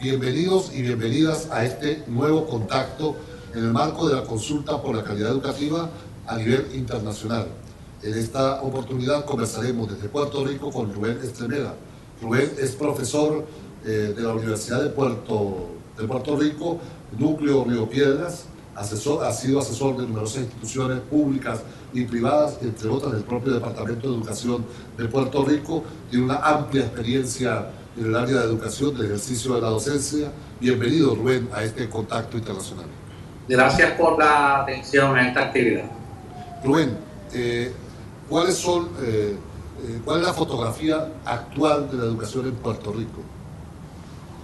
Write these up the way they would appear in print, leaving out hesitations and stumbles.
Bienvenidos y bienvenidas a este nuevo contacto en el marco de la consulta por la calidad educativa a nivel internacional. En esta oportunidad conversaremos desde Puerto Rico con Rubén Estremera. Rubén es profesor de la Universidad de Puerto Rico, Núcleo Río Piedras, ha sido asesor de numerosas instituciones públicas y privadas, entre otras del propio Departamento de Educación de Puerto Rico. Tiene una amplia experiencia en el área de educación, del ejercicio de la docencia. Bienvenido, Rubén, a este contacto internacional. Gracias por la atención a esta actividad. Rubén, ¿cuál es la fotografía actual de la educación en Puerto Rico?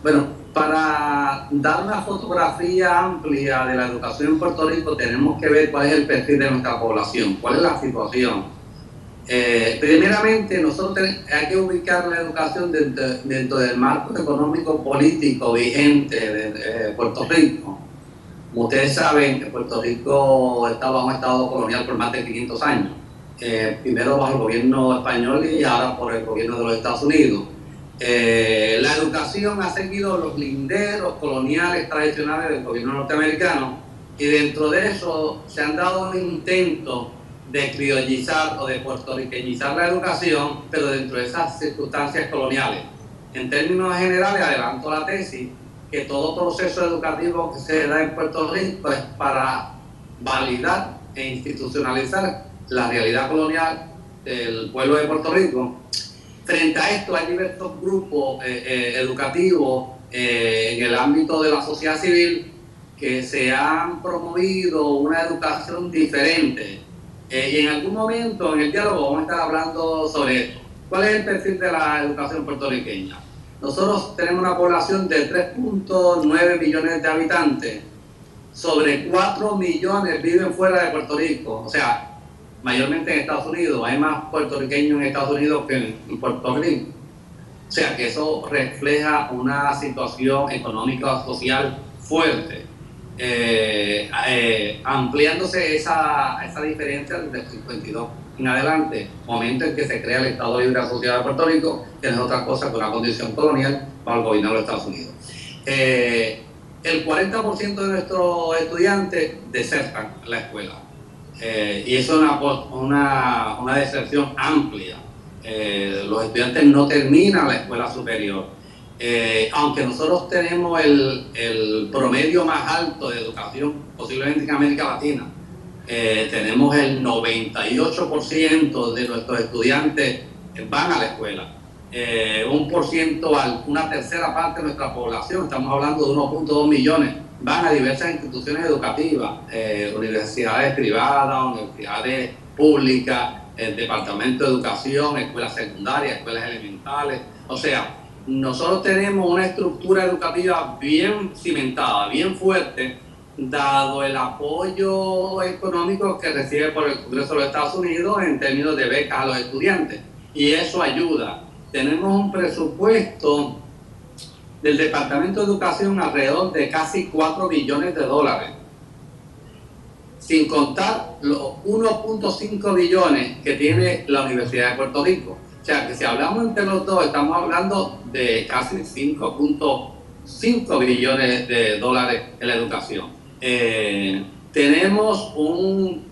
Bueno, para dar una fotografía amplia de la educación en Puerto Rico tenemos que ver cuál es el perfil de nuestra población, cuál es la situación. Primeramente, nosotros hay que ubicar la educación dentro del marco económico político vigente de Puerto Rico. Como ustedes saben, Puerto Rico está bajo un estado colonial por más de 500 años. Primero bajo el gobierno español y ahora por el gobierno de los Estados Unidos. La educación ha seguido los linderos coloniales tradicionales del gobierno norteamericano, y dentro de eso se han dado intentos de criollizar o de puertorriqueñizar la educación, pero dentro de esas circunstancias coloniales. En términos generales, adelanto la tesis que todo proceso educativo que se da en Puerto Rico es para validar e institucionalizar la realidad colonial del pueblo de Puerto Rico. Frente a esto hay diversos grupos educativos en el ámbito de la sociedad civil que se han promovido una educación diferente. Y en algún momento en el diálogo vamos a estar hablando sobre esto. ¿Cuál es el perfil de la educación puertorriqueña? Nosotros tenemos una población de 3.9 millones de habitantes. Sobre 4 millones viven fuera de Puerto Rico. O sea, mayormente en Estados Unidos. Hay más puertorriqueños en Estados Unidos que en Puerto Rico. O sea, que eso refleja una situación económica social fuerte. Ampliándose esa diferencia desde el 52 en adelante, momento en que se crea el Estado Libre Asociado de Puerto Rico, que no es otra cosa que una condición colonial para el gobierno de los Estados Unidos. El 40% de nuestros estudiantes desertan la escuela. Y eso es una deserción amplia. Los estudiantes no terminan la escuela superior. Aunque nosotros tenemos el promedio más alto de educación posiblemente en América Latina, tenemos el 98% de nuestros estudiantes van a la escuela. Una tercera parte de nuestra población, estamos hablando de 1.2 millones, van a diversas instituciones educativas, universidades privadas, universidades públicas, el Departamento de Educación, escuelas secundarias, escuelas elementales. O sea, nosotros tenemos una estructura educativa bien cimentada, bien fuerte, dado el apoyo económico que recibe por el Congreso de los Estados Unidos en términos de becas a los estudiantes. Y eso ayuda. Tenemos un presupuesto del Departamento de Educación alrededor de casi 4 billones de dólares, sin contar los 1.5 billones que tiene la Universidad de Puerto Rico. O sea, que si hablamos entre los dos, estamos hablando de casi 5.5 billones de dólares en la educación. Tenemos un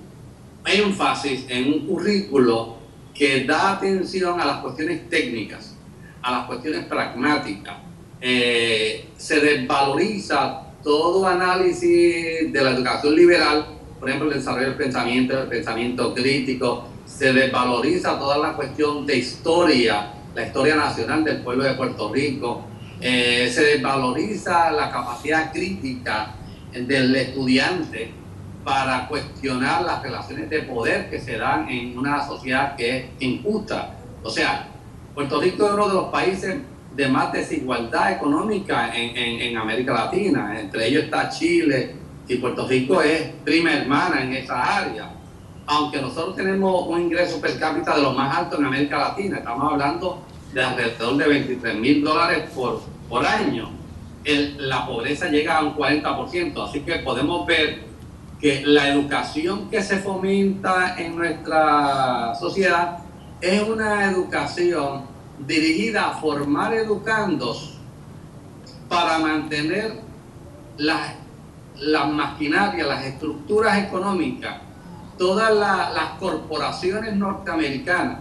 énfasis en un currículo que da atención a las cuestiones técnicas, a las cuestiones pragmáticas. Se desvaloriza todo análisis de la educación liberal, por ejemplo, el desarrollo del pensamiento, el pensamiento crítico. Se desvaloriza toda la cuestión de historia, la historia nacional del pueblo de Puerto Rico. Se desvaloriza la capacidad crítica del estudiante para cuestionar las relaciones de poder que se dan en una sociedad que es injusta. O sea, Puerto Rico es uno de los países de más desigualdad económica en América Latina. Entre ellos está Chile, y Puerto Rico es prima hermana en esa área. Aunque nosotros tenemos un ingreso per cápita de los más altos en América Latina, estamos hablando de alrededor de $23,000 por año. La pobreza llega a un 40%, así que podemos ver que la educación que se fomenta en nuestra sociedad es una educación dirigida a formar educandos para mantener las maquinarias, las estructuras económicas, todas las corporaciones norteamericanas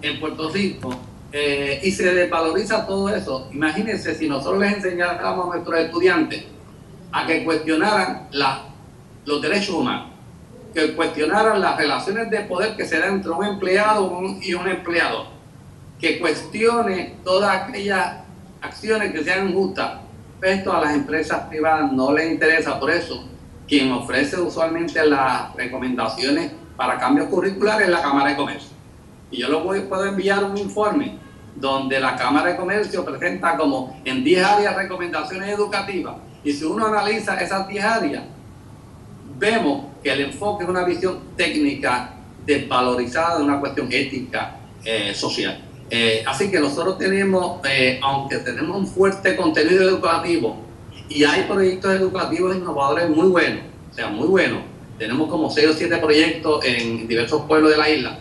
en Puerto Rico, y se desvaloriza todo eso. Imagínense si nosotros les enseñáramos a nuestros estudiantes a que cuestionaran los derechos humanos, que cuestionaran las relaciones de poder que se dan entre un empleado y un empleador, que cuestione todas aquellas acciones que sean justas. Esto a las empresas privadas no les interesa. Por eso quien ofrece usualmente las recomendaciones para cambios curriculares es la Cámara de Comercio. Y yo puedo enviar un informe donde la Cámara de Comercio presenta como en 10 áreas recomendaciones educativas. Y si uno analiza esas 10 áreas, vemos que el enfoque es una visión técnica desvalorizada de una cuestión ética social. Así que nosotros tenemos, aunque tenemos un fuerte contenido educativo y hay proyectos educativos innovadores muy buenos, o sea, muy buenos. Tenemos como 6 o 7 proyectos en diversos pueblos de la isla,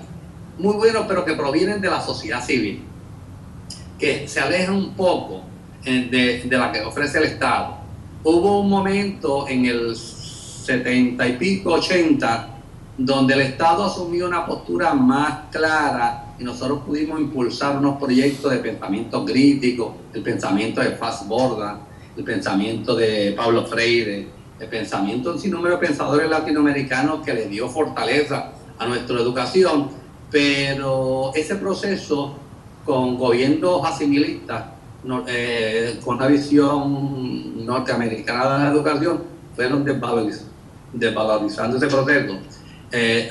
muy buenos, pero que provienen de la sociedad civil, que se alejan un poco de la que ofrece el Estado. Hubo un momento en el 70 y pico, 80, donde el Estado asumió una postura más clara y nosotros pudimos impulsar unos proyectos de pensamiento crítico, el pensamiento de Faz Borda, el pensamiento de Pablo Freire, el pensamiento de un sinnúmero de pensadores latinoamericanos que le dio fortaleza a nuestra educación, pero ese proceso con gobiernos asimilistas, con una visión norteamericana de la educación, fueron desvalorizando ese proceso.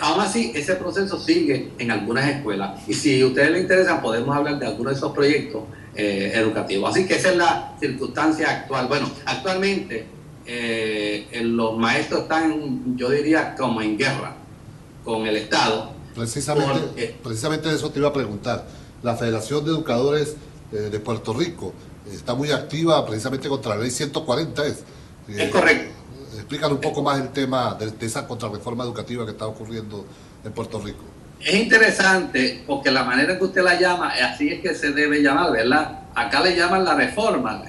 Aún así, ese proceso sigue en algunas escuelas y si a ustedes les interesa podemos hablar de algunos de esos proyectos educativos. Así que esa es la circunstancia actual. Bueno, actualmente los maestros están, yo diría, como en guerra con el Estado. Precisamente de eso te iba a preguntar. La Federación de Educadores de Puerto Rico está muy activa precisamente contra la ley 140. Es correcto. Explícanos un poco más el tema de esa contrarreforma educativa que está ocurriendo en Puerto Rico. Es interesante porque la manera que usted la llama, así es que se debe llamar, ¿verdad? Acá le llaman la reforma.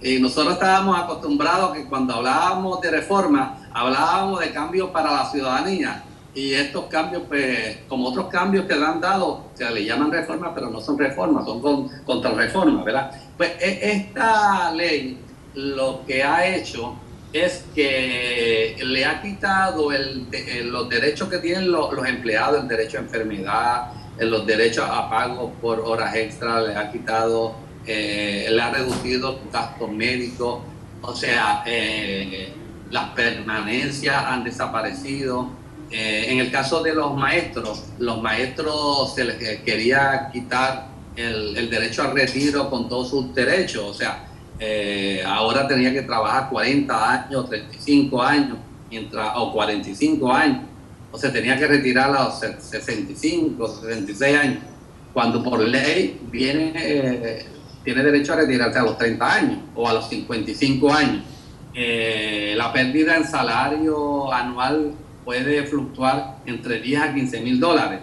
Y nosotros estábamos acostumbrados que cuando hablábamos de reforma, hablábamos de cambios para la ciudadanía. Y estos cambios, pues, como otros cambios que le han dado, se le llaman reformas, pero no son reformas, son contrarreformas, ¿verdad? Pues esta ley lo que ha hecho es que le ha quitado los derechos que tienen los empleados, el derecho a enfermedad, los derechos a pago por horas extras, le ha quitado, le ha reducido gastos médicos, o sea, las permanencias han desaparecido. En el caso de los maestros se les quería quitar el derecho al retiro con todos sus derechos, o sea, ahora tenía que trabajar 40 años, 35 años, o 45 años, o se tenía que retirar a los 65, 66 años, cuando por ley tiene derecho a retirarse a los 30 años o a los 55 años. La pérdida en salario anual puede fluctuar entre 10 a 15 mil dólares,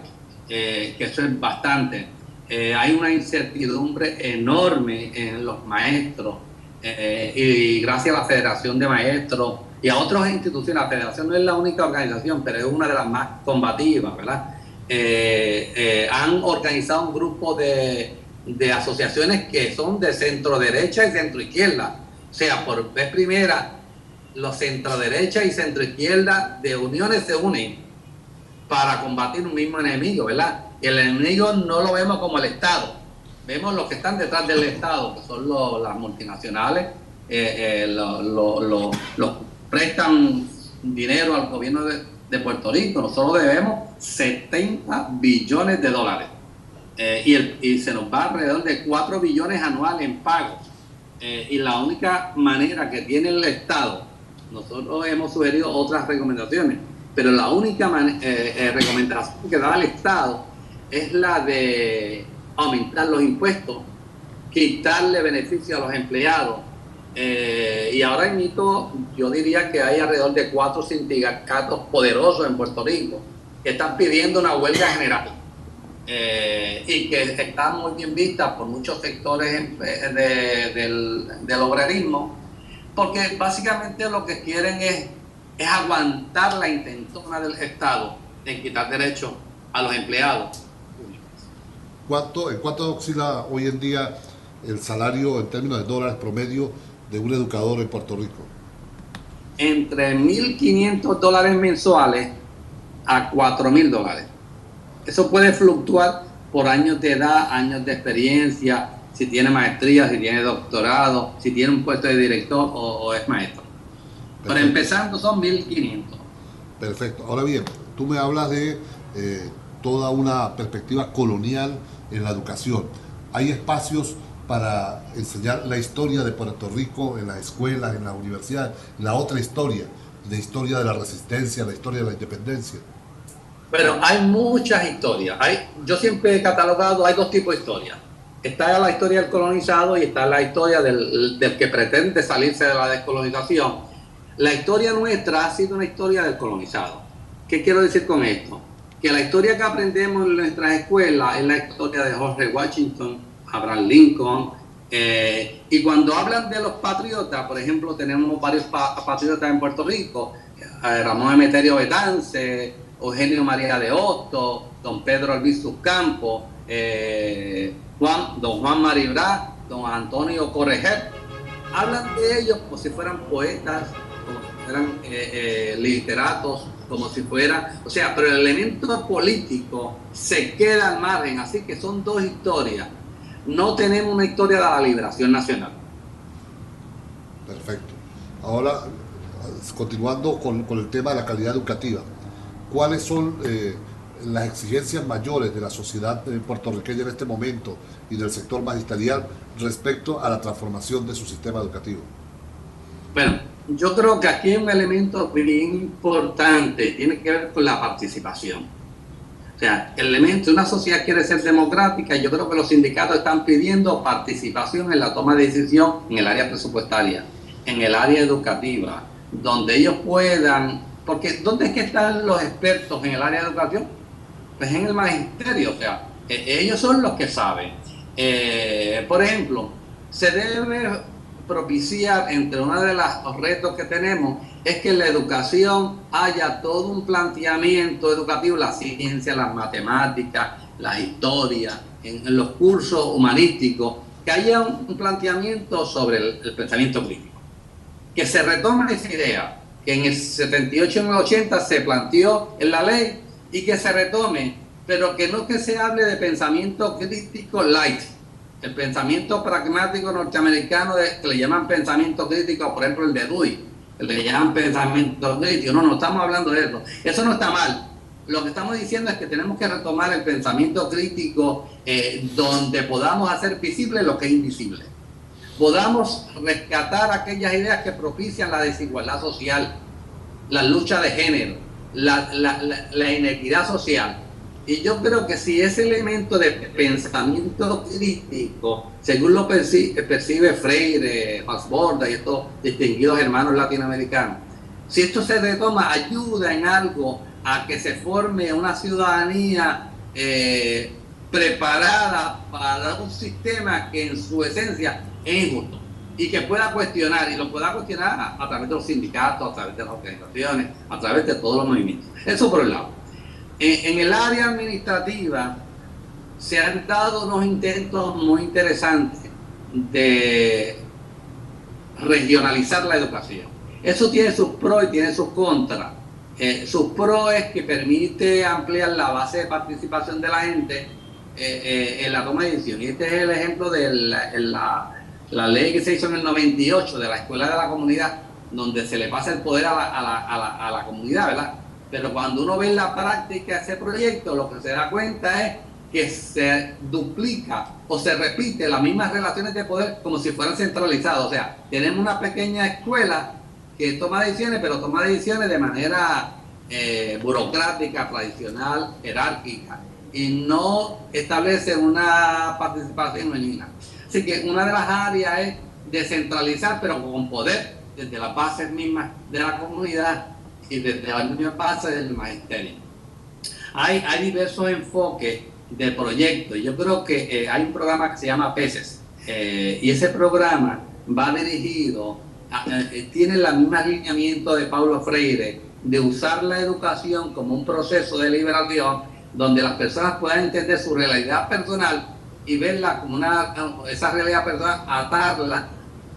que eso es bastante. Hay una incertidumbre enorme en los maestros, y gracias a la Federación de Maestros y a otras instituciones, la Federación no es la única organización, pero es una de las más combativas, ¿verdad? Han organizado un grupo de asociaciones que son de centro derecha y centro izquierda, o sea, por vez primera los centro derecha y centro izquierda de uniones se unen para combatir un mismo enemigo, ¿verdad? Y el enemigo no lo vemos como el Estado, vemos los que están detrás del Estado, que son las multinacionales, los prestan dinero al gobierno de Puerto Rico. Nosotros debemos 70 billones de dólares, y se nos va alrededor de 4 billones anuales en pagos, y la única manera que tiene el Estado, nosotros hemos sugerido otras recomendaciones, pero la única recomendación que da el Estado es la de aumentar los impuestos, quitarle beneficio a los empleados, y ahora mismo yo diría que hay alrededor de 4 sindicatos poderosos en Puerto Rico que están pidiendo una huelga general. y que está muy bien vista por muchos sectores del obrerismo, porque básicamente lo que quieren es aguantar la intentona del Estado en quitar derechos a los empleados. ¿En cuánto oscila hoy en día el salario en términos de dólares promedio de un educador en Puerto Rico? Entre $1.500 mensuales a $4.000. Eso puede fluctuar por años de edad, años de experiencia, si tiene maestría, si tiene doctorado, si tiene un puesto de director o es maestro. Perfecto. Pero empezando son 1.500. Perfecto. Ahora bien, tú me hablas de toda una perspectiva colonial en la educación. ¿Hay espacios para enseñar la historia de Puerto Rico en las escuelas, en las universidades? La otra historia, la historia de la resistencia, la historia de la independencia. Pero hay muchas historias. Yo siempre he catalogado, hay dos tipos de historias. Está la historia del colonizado y está la historia del que pretende salirse de la descolonización. La historia nuestra ha sido una historia del colonizado. ¿Qué quiero decir con esto? Que la historia que aprendemos en nuestras escuelas es la historia de George Washington, Abraham Lincoln, y cuando hablan de los patriotas, por ejemplo, tenemos varios patriotas en Puerto Rico, Ramón Emeterio Betance, Eugenio María de Hostos, don Pedro Albizu Campos, don Juan Maribra, don Antonio Correger. Hablan de ellos como si fueran poetas, como si fueran literatos, como si fuera, o sea, pero el elemento político se queda al margen, así que son dos historias. No tenemos una historia de la liberación nacional. Perfecto. Ahora, continuando con el tema de la calidad educativa, ¿cuáles son las exigencias mayores de la sociedad puertorriqueña en este momento y del sector magisterial respecto a la transformación de su sistema educativo? Bueno, yo creo que aquí hay un elemento bien importante, tiene que ver con la participación. O sea, el elemento de una sociedad quiere ser democrática y yo creo que los sindicatos están pidiendo participación en la toma de decisión en el área presupuestaria, en el área educativa, donde ellos puedan, porque ¿dónde es que están los expertos en el área de educación? Pues en el magisterio, o sea, ellos son los que saben. Por ejemplo, se debe propiciar, entre uno de los retos que tenemos, es que en la educación haya todo un planteamiento educativo, la ciencia, las matemáticas, la historia, en los cursos humanísticos, que haya un planteamiento sobre el pensamiento crítico. Que se retome esa idea, que en el 78 y en el 80 se planteó en la ley y que se retome, pero que no que se hable de pensamiento crítico light, el pensamiento pragmático norteamericano que le llaman pensamiento crítico, por ejemplo el de Dewey, le llaman pensamiento crítico. No estamos hablando de eso. Eso no está mal. Lo que estamos diciendo es que tenemos que retomar el pensamiento crítico donde podamos hacer visible lo que es invisible. Podamos rescatar aquellas ideas que propician la desigualdad social, la lucha de género, la inequidad social. Y yo creo que si ese elemento de pensamiento crítico, según lo percibe Freire, Fassborda y estos distinguidos hermanos latinoamericanos, si esto se retoma, ayuda en algo a que se forme una ciudadanía preparada para un sistema que en su esencia es injusto y que pueda cuestionar, y lo pueda cuestionar a través de los sindicatos, a través de las organizaciones, a través de todos los movimientos. Eso por un lado. En el área administrativa se han dado unos intentos muy interesantes de regionalizar la educación. Eso tiene sus pros y tiene sus contras. Sus pros es que permite ampliar la base de participación de la gente en la toma de decisión. Y este es el ejemplo de la ley que se hizo en el 98 de la Escuela de la Comunidad, donde se le pasa el poder a la comunidad, ¿verdad? Pero cuando uno ve en la práctica ese proyecto, lo que se da cuenta es que se duplica o se repite las mismas relaciones de poder como si fueran centralizadas. O sea, tenemos una pequeña escuela que toma decisiones, pero toma decisiones de manera burocrática, tradicional, jerárquica, y no establece una participación genuina. Así que una de las áreas es descentralizar, pero con poder, desde las bases mismas de la comunidad y desde la misma base del magisterio. Hay diversos enfoques de proyectos. Yo creo que hay un programa que se llama PECES, y ese programa va dirigido, tiene el mismo alineamiento de Paulo Freire, de usar la educación como un proceso de liberación, donde las personas puedan entender su realidad personal y verla como esa realidad personal, atarla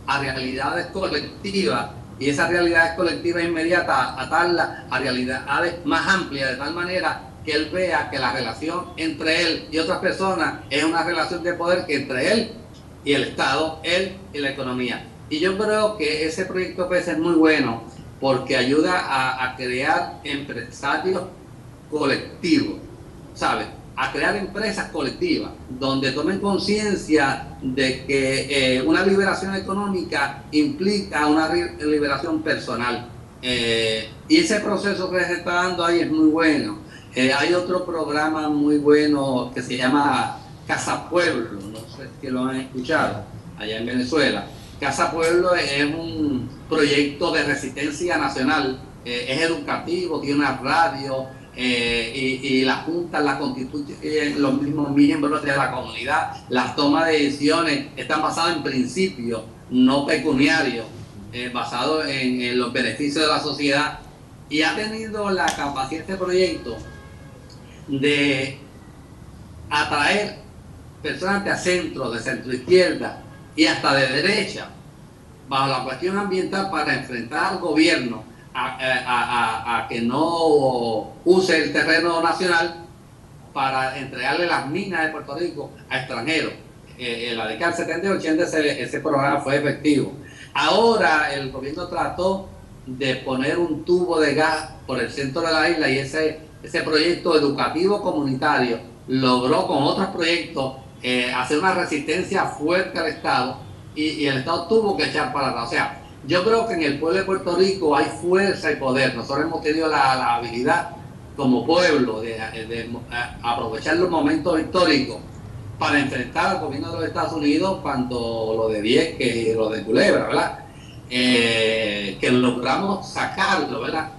a realidades colectivas, y esas realidades colectivas inmediatas atarla a realidades más amplias, de tal manera que él vea que la relación entre él y otras personas es una relación de poder que entre él y el Estado, él y la economía. Y yo creo que ese proyecto pues es muy bueno porque ayuda a crear empresarios colectivos, ¿sabes? A crear empresas colectivas donde tomen conciencia de que una liberación económica implica una liberación personal. Y ese proceso que se está dando ahí es muy bueno. Hay otro programa muy bueno que se llama Casa Pueblo, no sé si lo han escuchado, allá en Venezuela. Casa Pueblo es un proyecto de resistencia nacional, es educativo, tiene una radio, y las juntas las constituyen los mismos miembros de la comunidad. Las tomas de decisiones están basadas en principios, no pecuniarios, basados en los beneficios de la sociedad, y ha tenido la capacidad este proyecto de atraer personas de centro izquierda y hasta de derecha, bajo la cuestión ambiental, para enfrentar al gobierno a que no use el terreno nacional para entregarle las minas de Puerto Rico a extranjeros. En la década del 70 y 80 ese programa fue efectivo. Ahora el gobierno trató de poner un tubo de gas por el centro de la isla, y ese proyecto educativo comunitario logró con otros proyectos hacer una resistencia fuerte al Estado, y el Estado tuvo que echar para atrás. O sea, yo creo que en el pueblo de Puerto Rico hay fuerza y poder. Nosotros hemos tenido la habilidad como pueblo de aprovechar los momentos históricos para enfrentar al gobierno de los Estados Unidos cuando lo de Vieques y lo de Culebra, ¿verdad? Que logramos sacarlo, ¿verdad?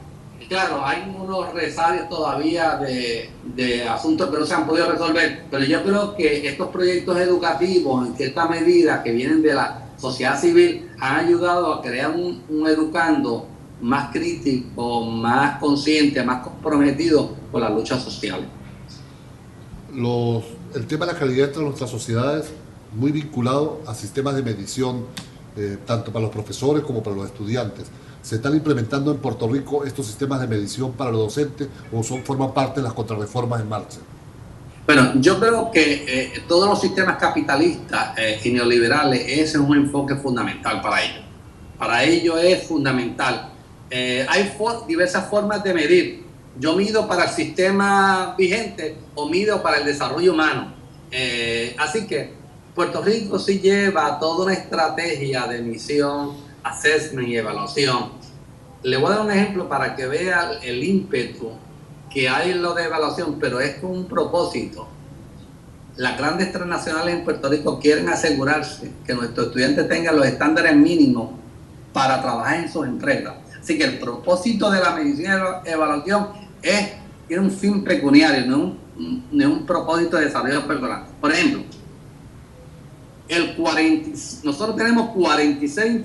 Y claro, hay unos resabios todavía de asuntos que no se han podido resolver, pero yo creo que estos proyectos educativos, en cierta medida, que vienen de la sociedad civil, han ayudado a crear un educando más crítico, más consciente, más comprometido con las luchas sociales. El tema de la calidad entre nuestras sociedades, muy vinculado a sistemas de medición, tanto para los profesores como para los estudiantes. ¿Se están implementando en Puerto Rico estos sistemas de medición para los docentes o forman parte de las contrarreformas en marcha? Bueno, yo creo que todos los sistemas capitalistas y neoliberales, ese es un enfoque fundamental para ellos. Para ello es fundamental. Hay diversas formas de medir. Yo mido para el sistema vigente o mido para el desarrollo humano. Así que Puerto Rico sí lleva toda una estrategia de misión, assessment y evaluación. Le voy a dar un ejemplo para que vea el ímpetu que hay en lo de evaluación, pero es con un propósito. Las grandes transnacionales en Puerto Rico quieren asegurarse que nuestros estudiantes tengan los estándares mínimos para trabajar en sus empresas. Así que el propósito de la medición y evaluación tiene un fin pecuniario, no es un propósito de desarrollo personal. Por ejemplo, nosotros tenemos 46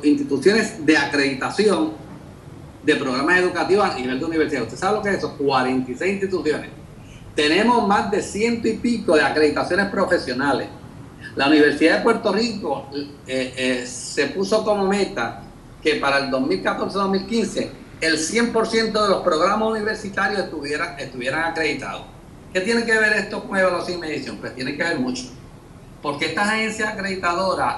instituciones de acreditación de programas educativos a nivel de universidad. ¿Usted sabe lo que es eso? 46 instituciones. Tenemos más de 100 y pico de acreditaciones profesionales. La Universidad de Puerto Rico se puso como meta que para el 2014-2015 el 100% de los programas universitarios estuvieran acreditados. ¿Qué tiene que ver esto con evaluación y medición? Pues tiene que ver mucho. Porque estas agencias acreditadoras,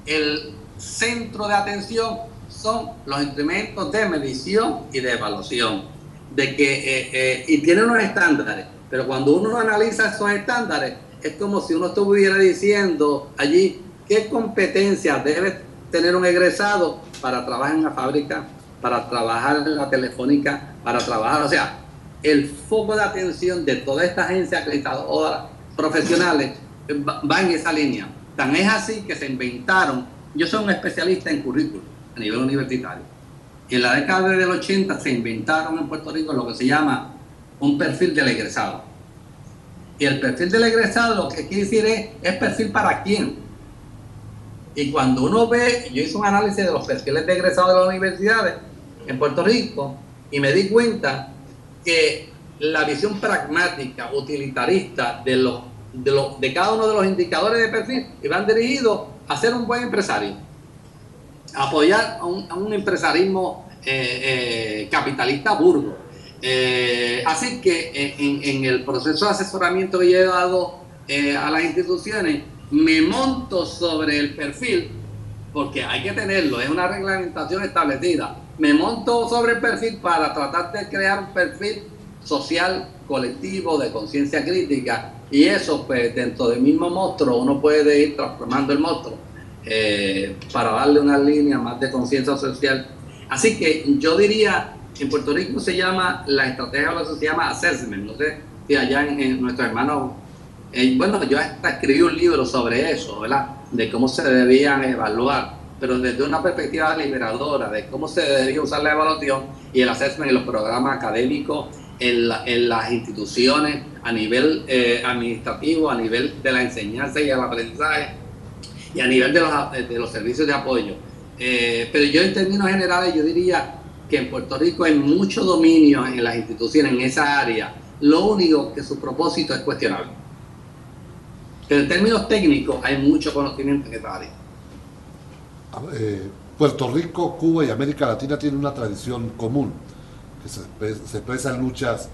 el centro de atención son los instrumentos de medición y de evaluación. Y tienen unos estándares, pero cuando uno analiza esos estándares, es como si uno estuviera diciendo allí qué competencias debe tener un egresado para trabajar en la fábrica, para trabajar en la telefónica, para trabajar, o sea, el foco de atención de todas estas agencias acreditadoras profesionales va en esa línea. Tan es así que se inventaron, yo soy un especialista en currículum a nivel universitario, y en la década del 80 se inventaron en Puerto Rico lo que se llama un perfil del egresado. Y el perfil del egresado lo que quiere decir es perfil para quién. Y cuando uno ve, yo hice un análisis de los perfiles de egresados de las universidades en Puerto Rico y me di cuenta que la visión pragmática, utilitarista de cada uno de los indicadores de perfil iban dirigidos a ser un buen empresario, a apoyar a un empresarismo capitalista burdo. Así que en el proceso de asesoramiento que yo he dado a las instituciones, me monto sobre el perfil, porque hay que tenerlo, es una reglamentación establecida. Me monto sobre el perfil para tratar de crear un perfil social, colectivo, de conciencia crítica, y eso, pues, dentro del mismo monstruo, uno puede ir transformando el monstruo para darle una línea más de conciencia social. Así que yo diría, en Puerto Rico se llama, la estrategia se llama assessment, no sé si allá en nuestros hermanos, bueno, yo hasta escribí un libro sobre eso, ¿verdad? De cómo se debían evaluar, pero desde una perspectiva liberadora, de cómo se debería usar la evaluación y el assessment en los programas académicos, en las instituciones, a nivel administrativo, a nivel de la enseñanza y el aprendizaje, y a nivel de los servicios de apoyo. Pero yo, en términos generales, yo diría que en Puerto Rico hay mucho dominio en las instituciones, en esa área. Lo único que su propósito es cuestionable. Pero en términos técnicos hay mucho conocimiento en esa área. Puerto Rico, Cuba y América Latina tienen una tradición común, que se expresa en luchas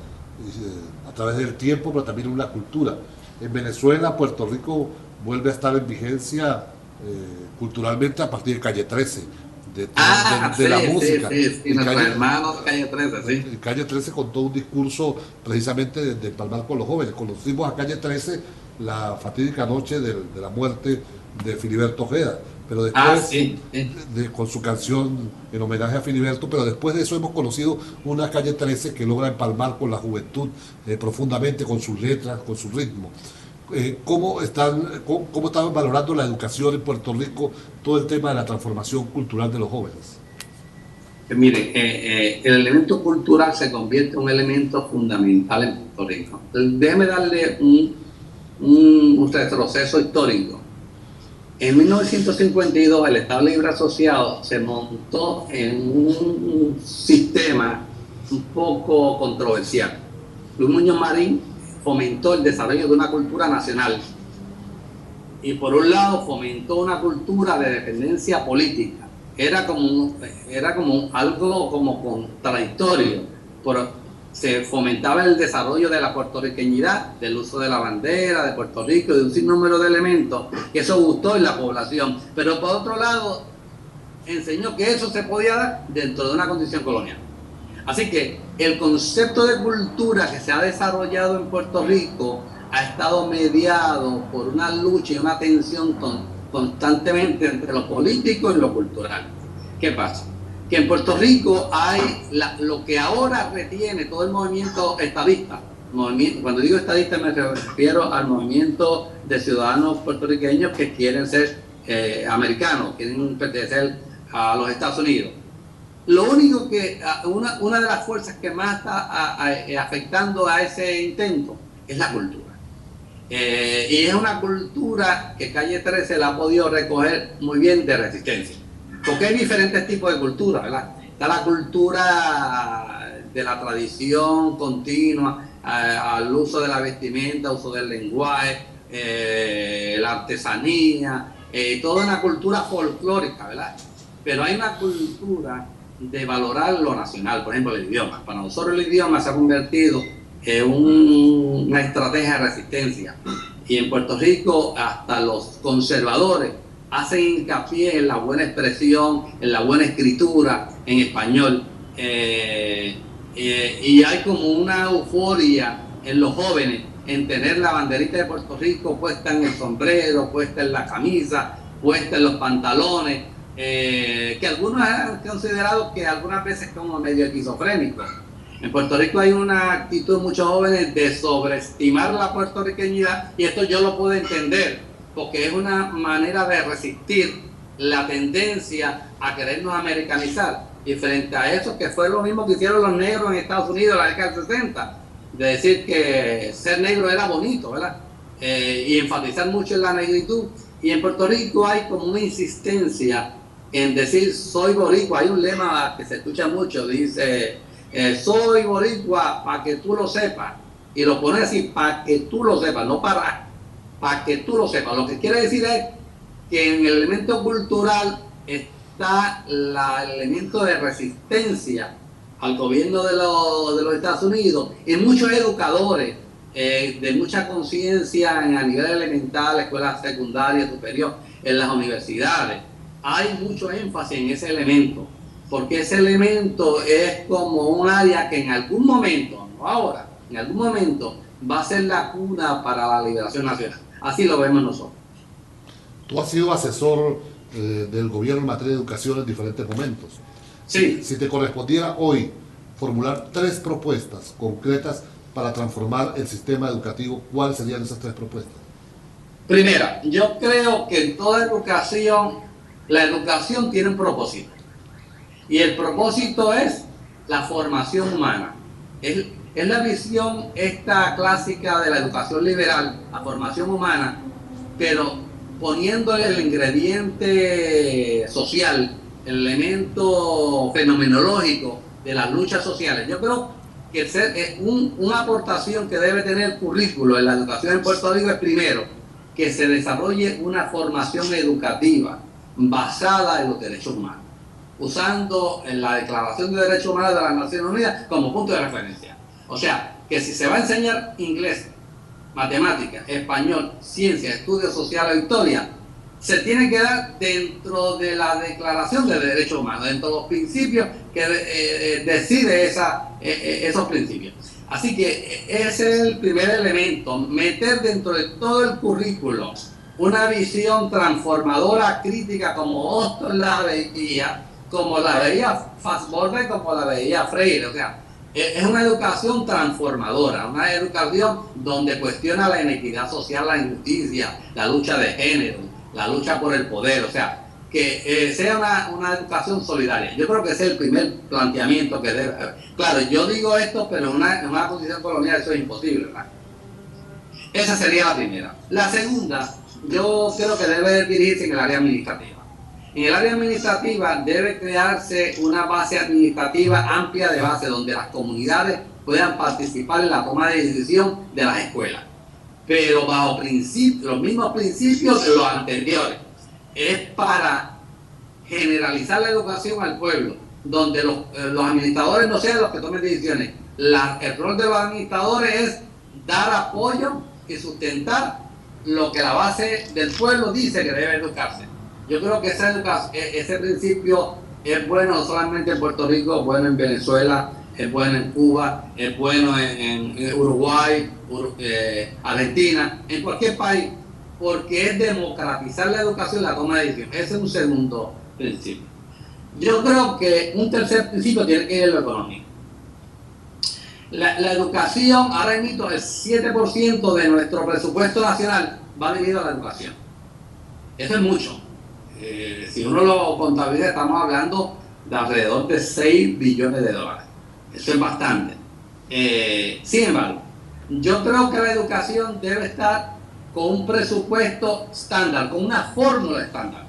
a través del tiempo, pero también una cultura. En Venezuela, Puerto Rico vuelve a estar en vigencia culturalmente a partir de Calle 13, de la música. Sí, nuestros hermanos de Calle 13, sí. Calle 13 contó un discurso precisamente de palmar con los jóvenes. Conocimos a Calle 13 la fatídica noche de la muerte de Filiberto Ojeda, pero después, con su canción en homenaje a Filiberto, pero después de eso hemos conocido una Calle 13 que logra empalmar con la juventud profundamente, con sus letras, con su ritmo. ¿Cómo están valorando la educación en Puerto Rico, todo el tema de la transformación cultural de los jóvenes? Mire, el elemento cultural se convierte en un elemento fundamental en Puerto Rico. Déjeme darle un retroceso histórico. En 1952 el Estado Libre Asociado se montó en un sistema un poco controversial. Luis Muñoz Marín fomentó el desarrollo de una cultura nacional y, por un lado, fomentó una cultura de dependencia política. Era como algo como contradictorio, pero se fomentaba el desarrollo de la puertorriqueñidad, del uso de la bandera de Puerto Rico, de un sinnúmero de elementos, que eso gustó en la población. Pero por otro lado, enseñó que eso se podía dar dentro de una condición colonial. Así que el concepto de cultura que se ha desarrollado en Puerto Rico ha estado mediado por una lucha y una tensión constantemente entre lo político y lo cultural. ¿Qué pasa? Que en Puerto Rico hay lo que ahora retiene todo el movimiento estadista. Cuando digo estadista me refiero al movimiento de ciudadanos puertorriqueños que quieren ser americanos, quieren pertenecer a los Estados Unidos. Lo único que, una de las fuerzas que más está afectando a ese intento es la cultura. Y es una cultura que Calle 13 la ha podido recoger muy bien de resistencia. Porque hay diferentes tipos de cultura, ¿verdad? Está la cultura de la tradición continua, al uso de la vestimenta, uso del lenguaje, la artesanía, toda una cultura folclórica, ¿verdad? Pero hay una cultura de valorar lo nacional, por ejemplo, el idioma. Para nosotros el idioma se ha convertido en una estrategia de resistencia. Y en Puerto Rico hasta los conservadores hacen hincapié en la buena expresión, en la buena escritura en español. Y hay como una euforia en los jóvenes en tener la banderita de Puerto Rico puesta en el sombrero, puesta en la camisa, puesta en los pantalones, que algunos han considerado que algunas veces como medio esquizofrénico. En Puerto Rico hay una actitud de muchos jóvenes de sobreestimar la puertorriqueñidad, y esto yo lo puedo entender, porque es una manera de resistir la tendencia a querernos americanizar. Y frente a eso, que fue lo mismo que hicieron los negros en Estados Unidos en la década del 60, de decir que ser negro era bonito, ¿verdad? Y enfatizar mucho en la negritud. Y en Puerto Rico hay como una insistencia en decir soy boricua. Hay un lema que se escucha mucho, dice soy boricua para que tú lo sepas. Y lo pone así, para que tú lo sepas, no para que tú lo sepas. Lo que quiere decir es que en el elemento cultural está el elemento de resistencia al gobierno de los Estados Unidos y muchos educadores de mucha conciencia a nivel elemental, escuela secundaria, superior, en las universidades. Hay mucho énfasis en ese elemento, porque ese elemento es como un área que en algún momento, no ahora, en algún momento va a ser la cuna para la liberación nacional. Así lo vemos nosotros. Tú has sido asesor del gobierno en materia de educación en diferentes momentos. Sí. Si te correspondiera hoy formular 3 propuestas concretas para transformar el sistema educativo, ¿cuáles serían esas 3 propuestas? Primera, yo creo que en toda educación, la educación tiene un propósito. Y el propósito es la formación humana. Es la visión esta clásica de la educación liberal, la formación humana, pero poniéndole el ingrediente social, el elemento fenomenológico de las luchas sociales. Yo creo que una aportación que debe tener el currículo en la educación en Puerto Rico es primero que se desarrolle una formación educativa basada en los derechos humanos, usando en la Declaración de Derechos Humanos de las Naciones Unidas como punto de referencia. O sea, que si se va a enseñar inglés, matemáticas, español, ciencia, estudios sociales o historia, se tiene que dar dentro de la Declaración de Derechos Humanos, dentro de los principios que decide esos principios. Así que ese es el primer elemento, meter dentro de todo el currículo una visión transformadora, crítica, como Austin la veía, como la veía Fassbender, como la veía Freire. O sea, es una educación transformadora, una educación donde cuestiona la inequidad social, la injusticia, la lucha de género, la lucha por el poder, o sea, que sea una educación solidaria. Yo creo que ese es el primer planteamiento que debe haber. Claro, yo digo esto, pero en una condición colonial eso es imposible, ¿verdad? Esa sería la primera. La segunda, yo creo que debe dirigirse en el área administrativa. En el área administrativa debe crearse una base administrativa amplia de base donde las comunidades puedan participar en la toma de decisión de las escuelas, pero bajo los mismos principios de los anteriores. Es para generalizar la educación al pueblo, donde los administradores no sean los que tomen decisiones. El rol de los administradores es dar apoyo y sustentar lo que la base del pueblo dice que debe educarse. Yo creo que ese principio es bueno no solamente en Puerto Rico, es bueno en Venezuela, es bueno en Cuba, es bueno en Uruguay, Argentina, en cualquier país, porque es democratizar la educación y la toma de decisión. Ese es un segundo principio. Yo creo que un tercer principio tiene que ir en lo económico. La educación, ahora mismo el 7% de nuestro presupuesto nacional va dirigido a la educación. Eso es mucho. Si uno lo contabiliza, estamos hablando de alrededor de 6 billones de dólares. Eso es bastante. Sin embargo, yo creo que la educación debe estar con un presupuesto estándar, con una fórmula estándar,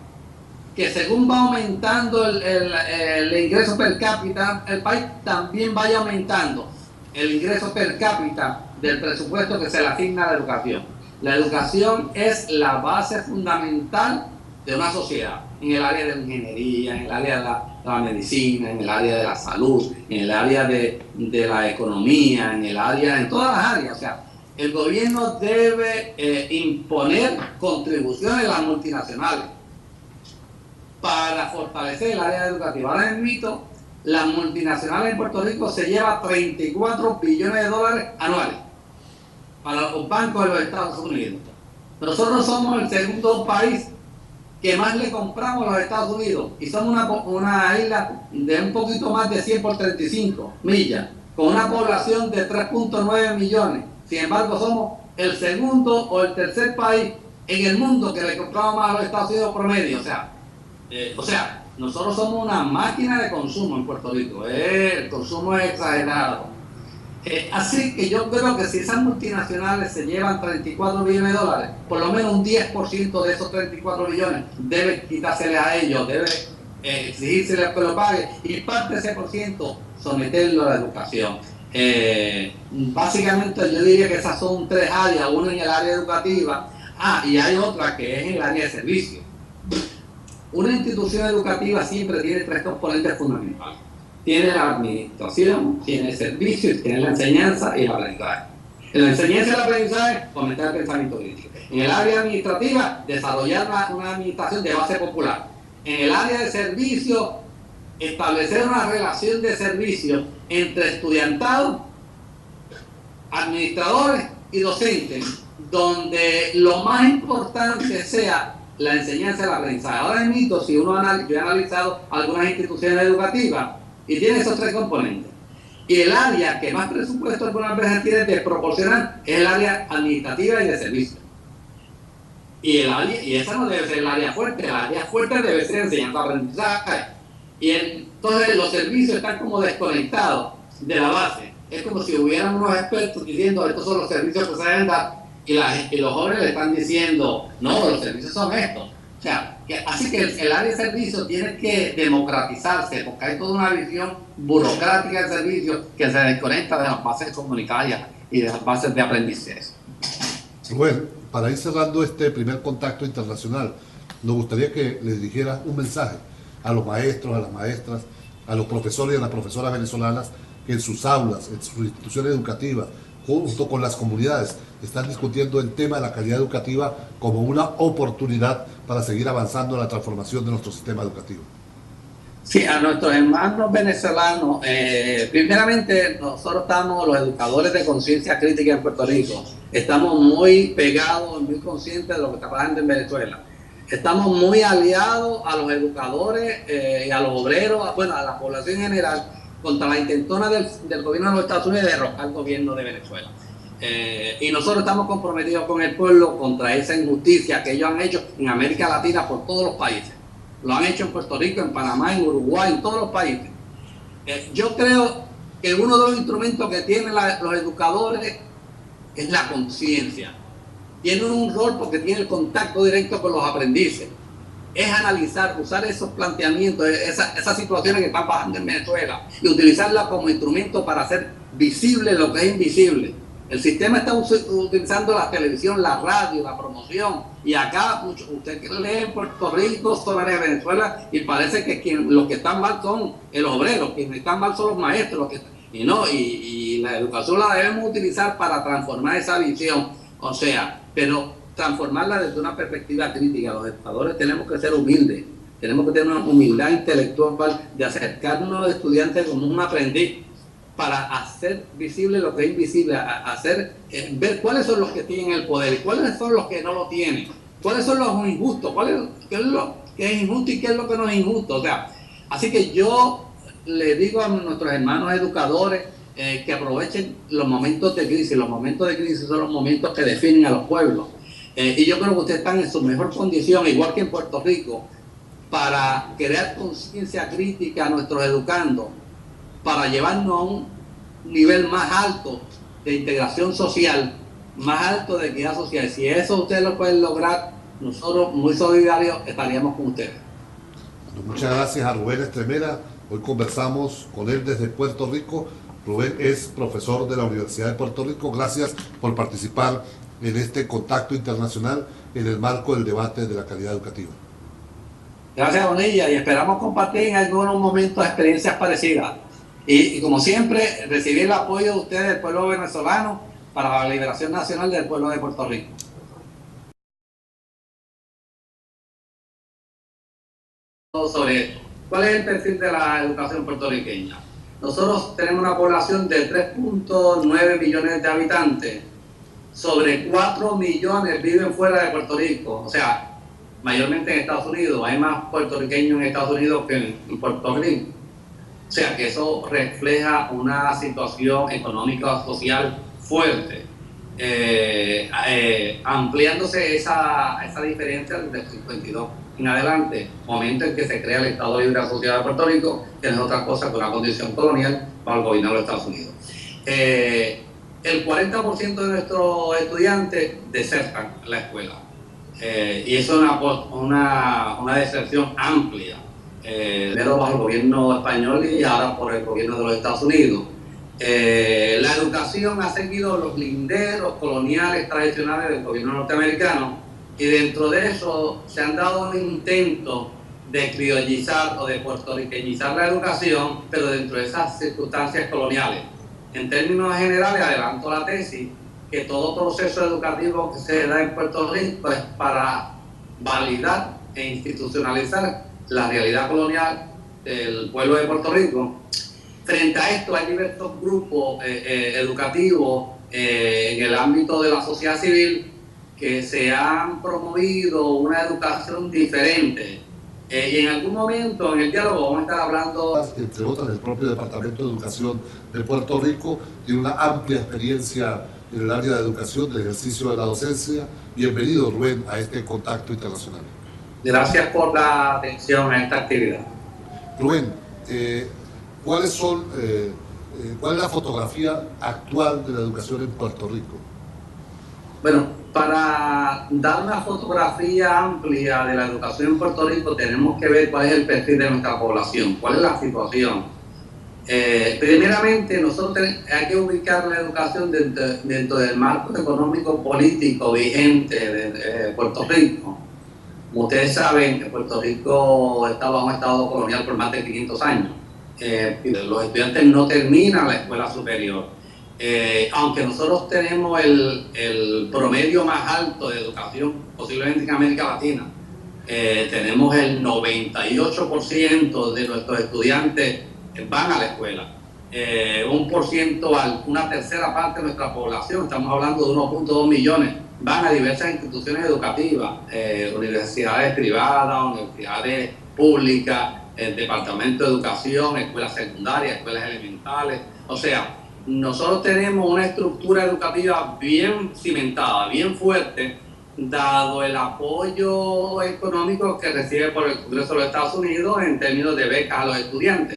que según va aumentando el ingreso per cápita, el país también vaya aumentando el ingreso per cápita del presupuesto que se le asigna a la educación. La educación es la base fundamental de una sociedad, en el área de la ingeniería, en el área de la medicina, en el área de la salud, en el área de la economía, en todas las áreas. O sea, el gobierno debe imponer contribuciones a las multinacionales para fortalecer el área educativa. Ahora mismo, las multinacionales en Puerto Rico se llevan 34 billones de dólares anuales para los bancos de los Estados Unidos. Nosotros somos el segundo país que más le compramos a los Estados Unidos y somos una isla de un poquito más de 100 por 35 millas, con una población de 3.9 millones. Sin embargo, somos el segundo o el tercer país en el mundo que le compramos más a los Estados Unidos promedio. O sea, nosotros somos una máquina de consumo en Puerto Rico. El consumo es exagerado. Así que yo creo que si esas multinacionales se llevan 34 billones de dólares, por lo menos un 10% de esos 34 billones debe quitársele a ellos, debe exigírsele que lo pague, y parte de ese por ciento someterlo a la educación. Básicamente yo diría que esas son tres áreas, una en el área educativa, y hay otra que es en el área de servicio. Una institución educativa siempre tiene tres componentes fundamentales. Tiene la administración, tiene el servicio, tiene la enseñanza y el aprendizaje. En la enseñanza y el aprendizaje, fomentar el pensamiento crítico. En el área administrativa, desarrollar una administración de base popular. En el área de servicio, establecer una relación de servicio entre estudiantado, administradores y docentes, donde lo más importante sea la enseñanza y el aprendizaje. Ahora mismo, si uno ha analizado algunas instituciones educativas, y tiene esos tres componentes. Y el área que más presupuesto algunas veces tiene de proporcionar es el área administrativa y de servicio. Y esa no debe ser el área fuerte. El área fuerte debe ser enseñanza-aprendizaje. Y entonces los servicios están como desconectados de la base. Es como si hubieran unos expertos diciendo estos son los servicios que se deben dar, y los jóvenes le están diciendo no, los servicios son estos. O sea, así que el área de servicio tiene que democratizarse, porque hay toda una visión burocrática del servicio que se desconecta de las bases comunitarias y de las bases de aprendizaje. Bueno, para ir cerrando este primer contacto internacional, nos gustaría que le dijeras un mensaje a los maestros, a las maestras, a los profesores y a las profesoras venezolanas que en sus aulas, en sus instituciones educativas, junto con las comunidades, están discutiendo el tema de la calidad educativa como una oportunidad para seguir avanzando en la transformación de nuestro sistema educativo. Sí, a nuestros hermanos venezolanos, primeramente nosotros estamos, los educadores de conciencia crítica en Puerto Rico, estamos muy pegados, muy conscientes de lo que está pasando en Venezuela. Estamos muy aliados a los educadores y a los obreros, bueno, a la población en general, contra la intentona del gobierno de los Estados Unidos de derrocar al gobierno de Venezuela. Y nosotros estamos comprometidos con el pueblo contra esa injusticia que ellos han hecho en América Latina por todos los países. Lo han hecho en Puerto Rico, en Panamá, en Uruguay, en todos los países. Yo creo que uno de los instrumentos que tienen los educadores es la conciencia. Tienen un rol porque tienen el contacto directo con los aprendices. Es analizar, usar esos planteamientos, esas situaciones que están pasando en Venezuela y utilizarlas como instrumento para hacer visible lo que es invisible. El sistema está utilizando la televisión, la radio, la promoción, y acá usted lee en Puerto Rico sobre Venezuela y parece que los que están mal son los obreros, quienes están mal son los maestros, y la educación la debemos utilizar para transformar esa visión, o sea, pero transformarla desde una perspectiva crítica. Los educadores tenemos que ser humildes, tenemos que tener una humildad intelectual de acercarnos a los estudiantes como un aprendiz, para hacer visible lo que es invisible, ver cuáles son los que tienen el poder y cuáles son los que no lo tienen, cuáles son los injustos, qué es lo que es injusto y qué es lo que no es injusto. O sea, así que yo le digo a nuestros hermanos educadores que aprovechen los momentos de crisis. Los momentos de crisis son los momentos que definen a los pueblos. Y yo creo que ustedes están en su mejor condición, igual que en Puerto Rico, para crear conciencia crítica a nuestros educandos, para llevarnos a un nivel más alto de integración social, más alto de equidad social. Si eso ustedes lo pueden lograr, nosotros muy solidarios estaríamos con ustedes. Bueno, muchas gracias a Rubén Estremera. Hoy conversamos con él desde Puerto Rico. Rubén es profesor de la Universidad de Puerto Rico. Gracias por participar en este contacto internacional en el marco del debate de la calidad educativa. Gracias, Bonilla, y esperamos compartir en algunos momentos experiencias parecidas. Y como siempre, recibir el apoyo de ustedes, del pueblo venezolano, para la liberación nacional del pueblo de Puerto Rico. Sobre esto. ¿Cuál es el perfil de la educación puertorriqueña? Nosotros tenemos una población de 3.9 millones de habitantes. Sobre 4 millones viven fuera de Puerto Rico, o sea, mayormente en Estados Unidos. Hay más puertorriqueños en Estados Unidos que en Puerto Rico. O sea, que eso refleja una situación económica social fuerte, ampliándose esa diferencia desde el 52 en adelante, momento en que se crea el Estado Libre Asociado de Puerto Rico, que no es otra cosa que una condición colonial para el gobierno de los Estados Unidos. el 40% de nuestros estudiantes desertan la escuela. Y eso es una deserción amplia. Primero bajo el gobierno español y ahora por el gobierno de los Estados Unidos. La educación ha seguido los linderos coloniales tradicionales del gobierno norteamericano y dentro de eso se han dado intentos de criollizar o de puertorriqueñizar la educación, pero dentro de esas circunstancias coloniales. En términos generales, adelanto la tesis, que todo proceso educativo que se da en Puerto Rico es para validar e institucionalizar la realidad colonial del pueblo de Puerto Rico. Frente a esto hay diversos grupos educativos en el ámbito de la sociedad civil que se han promovido una educación diferente. Y en algún momento en el diálogo vamos a estar hablando... Entre otras, el propio Departamento de Educación de Puerto Rico tiene una amplia experiencia en el área de educación, del ejercicio de la docencia. Bienvenido, Rubén, a este contacto internacional. Gracias por la atención a esta actividad. Rubén, ¿cuál es la fotografía actual de la educación en Puerto Rico? Bueno, para dar una fotografía amplia de la educación en Puerto Rico tenemos que ver cuál es el perfil de nuestra población, cuál es la situación. Primeramente, nosotros hay que ubicar la educación dentro del marco económico político vigente de Puerto Rico. Como ustedes saben, Puerto Rico está bajo un estado colonial por más de 500 años. Los estudiantes no terminan la escuela superior. Aunque nosotros tenemos el promedio más alto de educación posiblemente en América Latina, tenemos el 98% de nuestros estudiantes van a la escuela. Una tercera parte de nuestra población, estamos hablando de 1.2 millones, van a diversas instituciones educativas, universidades privadas, universidades públicas, el Departamento de Educación, escuelas secundarias, escuelas elementales. O sea, nosotros tenemos una estructura educativa bien cimentada, bien fuerte, dado el apoyo económico que recibe por el Congreso de los Estados Unidos en términos de becas a los estudiantes.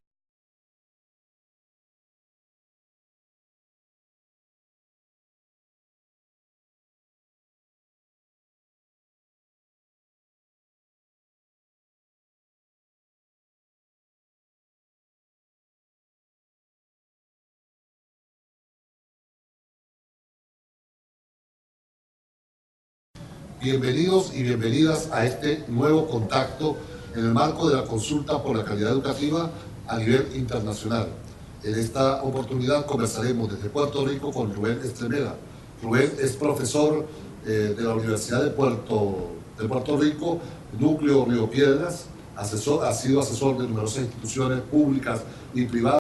Bienvenidos y bienvenidas a este nuevo contacto en el marco de la consulta por la calidad educativa a nivel internacional. En esta oportunidad conversaremos desde Puerto Rico con Rubén Estremera. Rubén es profesor de la Universidad de Puerto Rico, Núcleo Río Piedras, ha sido asesor de numerosas instituciones públicas y privadas.